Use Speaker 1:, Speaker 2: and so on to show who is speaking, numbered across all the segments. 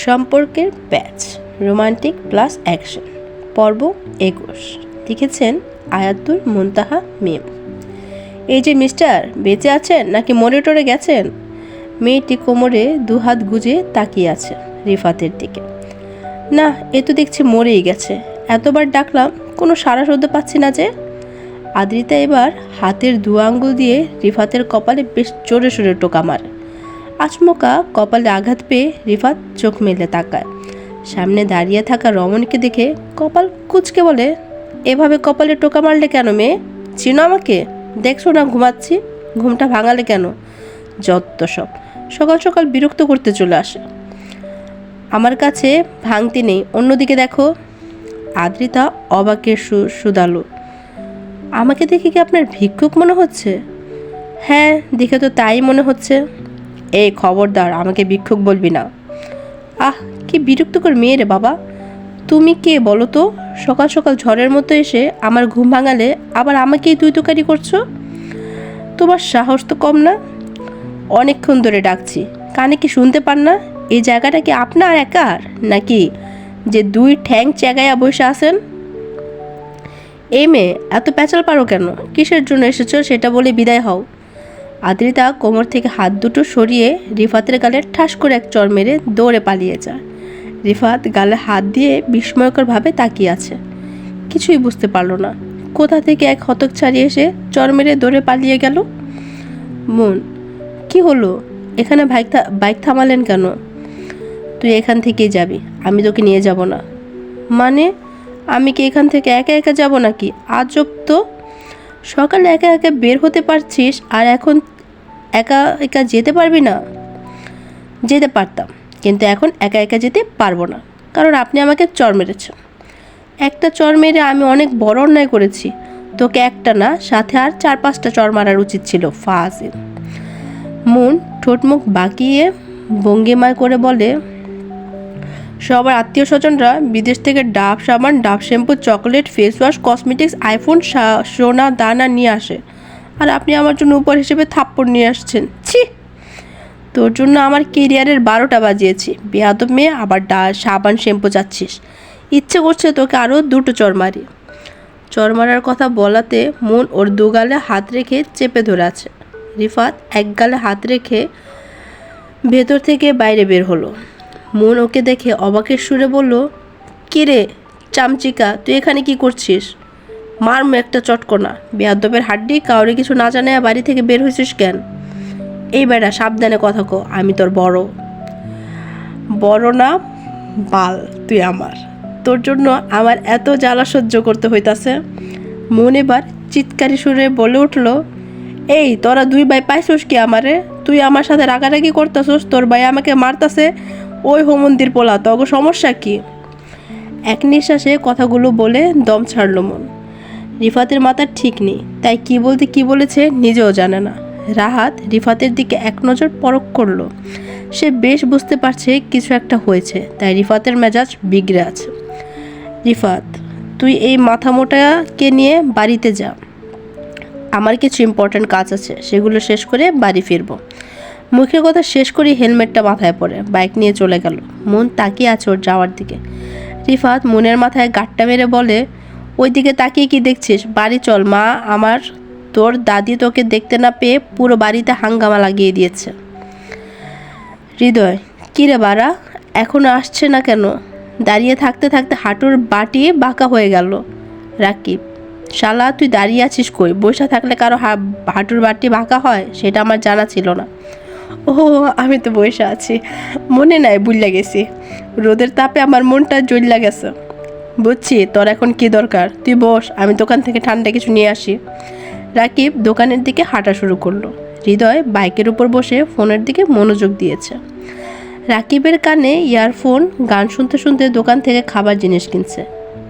Speaker 1: সম্পর্কের প্যাচ, romantic plus action, পর্ব ২১। লিখেছেন আয়াতুল মুনতাহা মিম। এই যে মিস্টার, বেঁচে আছেন নাকি মরে টরে গেছেন? মেয়েটি কোমরে দুহাত গুজে তাকিয়ে আছে রিফাতের দিকে। না, এ তো দেখছি মরেই গেছে। এতবার ডাকলাম কোনো সাড়া শব্দ পাচ্ছি না যে। আদ্রিতা এবার হাতের দু আঙ্গুল দিয়ে রিফাতের কপালে বেশ জোরে সোরে টোকা মারে। আচমকা কপালে আঘাত পেয়ে রিফাত চোখ মেলে তাকায়। সামনে দাঁড়িয়ে থাকা রমণীকে দেখে কপাল কুঁচকে বলে, এভাবে কপালে টোকা মারলে কেন মেয়ে? চিনো আমাকে? দেখছো না ঘুমাচ্ছি, ঘুমটা ভাঙালে কেন? যত সব, সকাল সকাল বিরক্ত করতে চলে আসে। আমার কাছে ভাঙতি নেই, অন্যদিকে দেখো। আদ্রিতা অবাকের সুদালো। আমাকে দেখে কি আপনার ভিক্ষুক মনে হচ্ছে? হ্যাঁ, দেখে তো তাই মনে হচ্ছে। এই খবরদার, আমাকে ভিক্ষুক বলবি না। আহ, কি বিরক্তকর মেয়ে রে বাবা। তুমি কে বলো তো? সকাল সকাল ঝড়ের মতো এসে আমার ঘুম ভাঙালে, আবার আমাকেই তুই তোকারি করছো। তোমার সাহস তো কম না। অনেকক্ষণ ধরে ডাকছি, কানে কি শুনতে পান না? এই জায়গাটা কি আপনার একার নাকি যে দুই ঠ্যাং চেগাইয়া বসে আছেন? এই মেয়ে, এত প্যাচাল পারো কেন? কিসের জন্য এসেছো সেটা বলে বিদায় হও। আদ্রিতা কোমর থেকে হাত দুটো সরিয়ে রিফাতের গালে ঠাস করে এক চড় মেরে দৌড়ে পালিয়ে যায়। রিফাত গালে হাত দিয়ে বিস্ময়করভাবে তাকিয়ে আছে। কিছুই বুঝতে পারল না, কোথা থেকে এক হতক ছাড়িয়ে এসে চড় মেরে দৌড়ে পালিয়ে গেল। মন, কি হলো? এখানে বাইক থামালেন কেন? তুই এখান থেকেই যাবি, আমি তোকে নিয়ে যাব না। মানে, আমি কি এখান থেকে একা একা যাব নাকি? আজব তো, সকালে একা একা বের হতে পারছিস আর এখন একা একা যেতে পারবি না? যেতে পারতাম, কিন্তু এখন একা একা যেতে পারবো না, কারণ আপনি আমাকে চড় মেরেছেন। একটা চড় মেরে আমি অনেক বড় অন্যায় করেছি। তোকে একটা না, সাথে আর ৪-৫টা চড় মারার উচিত ছিল, ফাজিল। মন ঠোঁট মুখ বাঁকিয়ে ভঙ্গিমায় করে বলে, সবার আত্মীয় স্বজনরা বিদেশ থেকে ডাব সাবান, ডাব shampoo, chocolate, face wash, cosmetics, iPhone, সোনা দানা নিয়ে আসে, আর আপনি আমার জন্য উপহার হিসেবে থাপ্পড় নিয়ে আসছেন। ছি! তোর জন্য আমার কেরিয়ারের ১২টা বাজিয়েছি। বেয়াদব মেয়ে, আবার সাবান শ্যাম্পু চাচ্ছিস। ইচ্ছে করছে তোকে আরও ২টো চড় মারি। চড় মারার কথা বলাতে মন ওর দু গালে হাত রেখে চেপে ধরে আছে। রিফাত এক গালে হাত রেখে ভেতর থেকে বাইরে বের হলো। মন ওকে দেখে অবাকের সুরে বলল, কিরে চামচিকা, তুই এখানে কি করছিস? মারম একটা চটকনা, বেয়াদবের হাড্ডি, কাউরে কিছু না জানায় বাড়ি থেকে বের হয়েছিস কেন? এই বেটা, সাবধানে কথা কো, আমি তোর বড়। বড় না বাল তুই আমার। তোর জন্য আমার এত জ্বালা সহ্য করতে হইতাছে। মন এবার চিৎকারি সুরে বলে উঠল, এই তোরা দুই ভাই পাইছস কি আমারে? তুই আমার সাথে রাগারাগি করতেছস, তোর ভাই আমাকে মারতাছে। ওই হোমন্দির পোলা, তগ সমস্যা কি? এক নিঃশ্বাসে কথাগুলো বলে দম ছাড়ল মন। রিফাতের মাথা ঠিক নেই, তাই কি বলতে কি বলেছে নিজেও জানে না। রাহাত রিফাতের দিকে এক নজর পরখ করলো। সে বেশ বুঝতে পারছে কিছু একটা হয়েছে, তাই রিফাতের মেজাজ বিগড়ে আছে। রিফাত, তুই এই মাথা মোটাকে নিয়ে বাড়িতে যা। আমার কিছু ইম্পর্ট্যান্ট কাজ আছে, সেগুলো শেষ করে বাড়ি ফিরবো। মুখের কথা শেষ করে হেলমেটটা মাথায় পরে বাইক নিয়ে চলে গেল। মন তাকিয়ে আছে ওর যাওয়ার দিকে। রিফাত মনের মাথায় গাঁটটা মেরে বলে, ওই দিকে তাকিয়ে কি দেখছিস? বাড়ি চল, মা আমার, তোর দাদি তোকে দেখতে না পেয়ে পুরো বাড়িতে হাঙ্গামা লাগিয়ে দিয়েছে। হৃদয়, কিরে বাড়া, এখনো আসছে না কেন? দাঁড়িয়ে থাকতে থাকতে হাঁটুর বাটি বাঁকা হয়ে গেল। রাকিব, শালা তুই দাঁড়িয়ে আছিস কই? বসে থাকলে কারো হাঁটুর বাটি বাঁকা হয় সেটা আমার জানা ছিল না। ও, আমি তো বসে আছি, মনে নাই, বুঝলা গেছি। রোদের তাপে আমার মনটা জ্বললা গেছে। বুঝছি তোর এখন কি দরকার, তুই বস, আমি দোকান থেকে ঠান্ডা কিছু নিয়ে আসি। রাকিব দোকানের দিকে হাঁটা শুরু করলো। হৃদয় বাইকের উপর বসে ফোনের দিকে মনোযোগ দিয়েছে। রাকিবের কানে ইয়ারফোন, গান শুনতে শুনতে দোকান থেকে খাবার জিনিস কিনছে।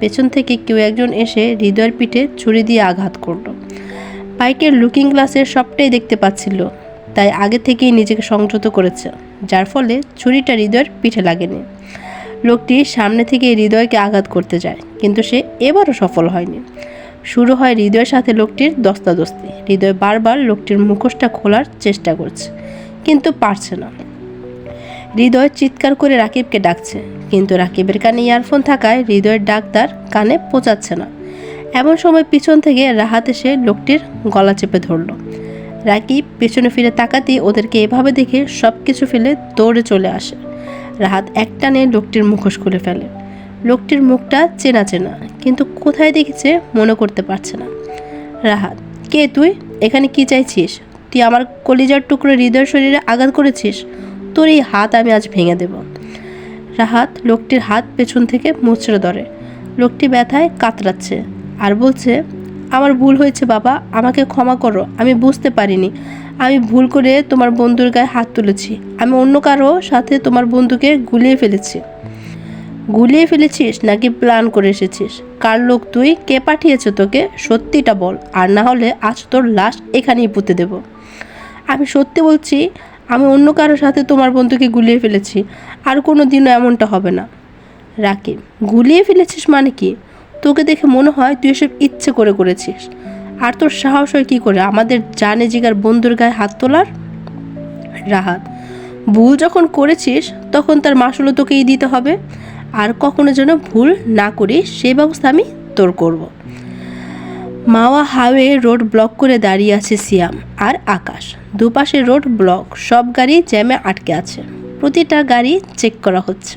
Speaker 1: পেছন থেকে কেউ একজন এসে হৃদয়ের পিঠে ছুরি দিয়ে আঘাত করলো। বাইকের লুকিং গ্লাসের সবটাই দেখতে পাচ্ছিল, তাই আগে থেকেই নিজেকে সংযত করেছে, যার ফলে ছুরিটা হৃদয়ের পিঠে লাগেনি। লোকটি সামনে থেকে হৃদয়কে আঘাত করতে যায়, কিন্তু সে এবারও সফল হয়নি। শুরু হয় হৃদয়ের সাথে লোকটির দস্তাদস্তি। হৃদয় বারবার লোকটির মুখোশটা খোলার চেষ্টা করছে, কিন্তু পারছে না। হৃদয় চিৎকার করে রাকিবকে ডাকছে, কিন্তু রাকিবের কানে ইয়ারফোন থাকায় হৃদয়ের ডাক তার কানে পৌঁছাচ্ছে না। এমন সময় পিছন থেকে রাহাত এসে লোকটির গলা চেপে ধরল। রাকিব পেছনে ফিরে তাকাতেই ওদেরকে এভাবে দেখে সব কিছু ফেলে দৌড়ে চলে আসে। রাহাত একটানে লোকটির মুখোশ খুলে ফেলে। লোকটির মুখটা চেনা চেনা, কিন্তু কোথায় দেখেছে মনে করতে পারছে না। রাহাত, কে তুই? এখানে কি চাইছিস? তুই আমার কলিজার টুকরো হৃদয় শরীরে আঘাত করেছিস। তোর এই হাত আমি আজ ভেঙে দেব। রাহাত লোকটির হাত পেছন থেকে মুচড়ে ধরে। লোকটি ব্যথায় কাতরাচ্ছে আর বলছে, আমার ভুল হয়েছে বাবা, আমাকে ক্ষমা করো, আমি বুঝতে পারিনি। আমি ভুল করে তোমার বন্ধুর গায়ে হাত তুলেছি। আমি অন্য কারো সাথে তোমার বন্ধুকে গুলিয়ে ফেলেছি। গুলিয়ে ফেলেছিস নাকি প্ল্যান করে এসেছিস? কার লোক তুই? কে পাঠিয়েছে তোকে? সত্যিটা বল, আর না হলে আজ তোর লাশ এখানেই পুঁতে দেব। আমি সত্যি বলছি, আমি অন্য কারোর সাথে তোমার বন্ধুকে গুলিয়ে ফেলেছি, আর কোনো দিনও এমনটা হবে না। রাকিব, গুলিয়ে ফেলেছিস মানে কি? তোকে দেখে মনে হয় তুই এসব ইচ্ছে করে করেছিস। আর তোর সাহস হয় কী করে আমাদের জানে জিগার বন্ধুর গায়ে হাত তোলার? রাহাত, ভুল যখন করেছিস তখন তার মাসুলও তোকেই দিতে হবে। আর কখনো যেন ভুল না করিস সেই ব্যবস্থা আমি তোর করব। মাওয়া হাইওয়ে রোড ব্লক করে দাঁড়িয়ে আছে সিয়াম আর আকাশ। দুপাশে রোড ব্লক, সব গাড়ি জ্যামে আটকে আছে। প্রতিটা গাড়ি চেক করা হচ্ছে।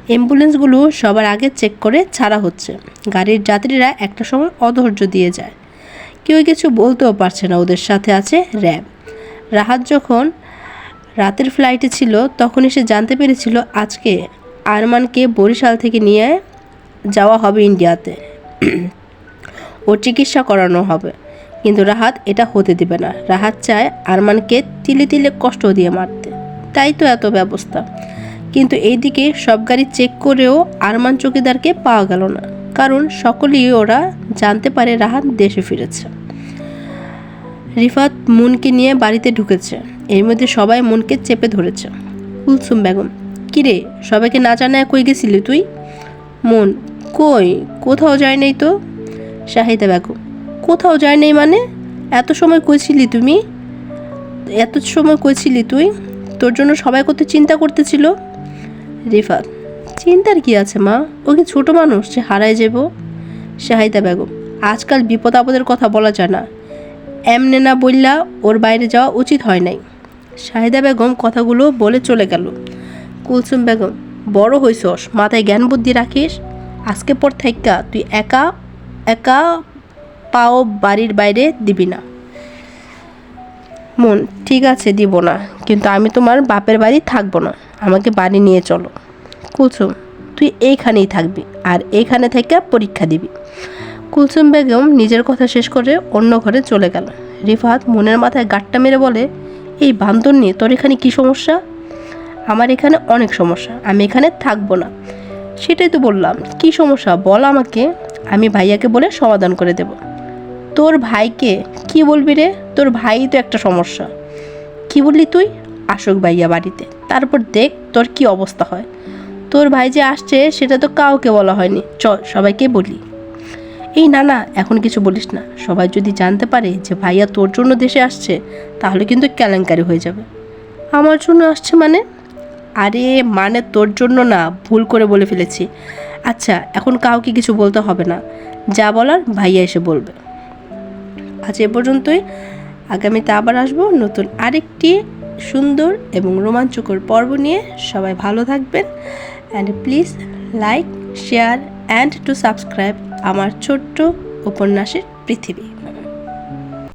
Speaker 1: অ্যাম্বুলেন্সগুলো সবার আগে চেক করে ছাড়া হচ্ছে। গাড়ির যাত্রীরা একটা সময় অধৈর্য দিয়ে যায়। কেউ কিছু বলতেও পারছে না, ওদের সাথে আছে র্যাব। রাহাত যখন রাতের ফ্লাইটে ছিল তখনই সে জানতে পেরেছিল আজকে আরমানকে বরিশাল থেকে নিয়ে যাওয়া হবে ইন্ডিয়াতে, ওর চিকিৎসা করানো হবে। কিন্তু রাহাত এটা হতে দেবে না। রাহাত চায় আরমানকে তিলে তিলে কষ্ট দিয়ে মারতে, তাই তো এত ব্যবস্থা। কিন্তু এইদিকে সব গাড়ি চেক করেও আরমান চৌকিদারকে পাওয়া গেল না, কারণ সকলেই ওরা জানতে পারে রাহাত দেশে ফিরেছে। রিফাত মুনকে নিয়ে বাড়িতে ঢুকেছে। এর মধ্যে সবাই মুনকে চেপে ধরেছে। কুলসুম বেগম, কিরে সবাইকে না জানায় কই গেছিলি তুই? মুন, কই, কোথাও যায় নাই তো। শাহিদা বেগম, কোথাও যায় নাই মানে? এত সময় কইছিলি তুমি? এত সময় কইছিলি তুই? তোর জন্য সবাই কত চিন্তা করতেছিল। রিফাত, চিন্তার কি আছে মা, ও কি ছোটো মানুষ যে হারায় যাব? শাহিদা বেগম, আজকাল বিপদ আপদের কথা বলা যায় না, এমনে না বললা ওর বাইরে যাওয়া উচিত হয় নাই। শাহিদা বেগম কথাগুলো বলে চলে গেল। কুলসুম বেগম, বড় হইছস, মাথায় জ্ঞান বুদ্ধি রাখিস। আজকে পর থাইকা তুই একা একা পাও বাড়ির বাইরে দিবি না। মন, ঠিক আছে দিব না, কিন্তু আমি তোমার বাপের বাড়ি থাকবো না, আমাকে বাড়ি নিয়ে চলো। কুলসুম, তুই এইখানেই থাকবি আর এইখানে থেকে পরীক্ষা দিবি। কুলসুম বেগম নিজের কথা শেষ করে অন্য ঘরে চলে গেল। রিফাত মনের মাথায় গাঁটটা মেরে বলে, এই বান্দর নিয়ে তোর এখানে কী সমস্যা? আমার এখানে অনেক সমস্যা, আমি এখানে থাকবো না। সেটাই তো বললাম, কি সমস্যা বল আমাকে, আমি ভাইয়াকে বলে সমাধান করে দেব। তোর ভাইকে কি বলবি রে? তোর ভাই তো একটা সমস্যা। কি বললি তুই? আসুক ভাইয়া বাড়িতে, তারপর দেখ তোর কি অবস্থা হয়। তোর ভাই যে আসছে সেটা তো কাউকে বলা হয়নি, চল সবাইকে বলি। এই না না, এখন কিছু বলিস না, সবাই যদি জানতে পারে যে ভাইয়া তোর জন্য দেশে আসছে তাহলে কিন্তু কেলেঙ্কারি হয়ে যাবে। আমার জন্য আসছে মানে? আরে মানে তোর জন্য না, ভুল করে বলে ফেলেছি। আচ্ছা এখন কাউকে কিছু বলতে হবে না, যা বলার ভাইয়া এসে বলবে। আজ এ পর্যন্তই। আগামীতে আবার আসবো নতুন আরেকটি সুন্দর এবং রোমাঞ্চকর পর্ব নিয়ে। সবাই ভালো থাকবেন, and please like, share and to subscribe আমার ছোট্ট উপন্যাসের পৃথিবী।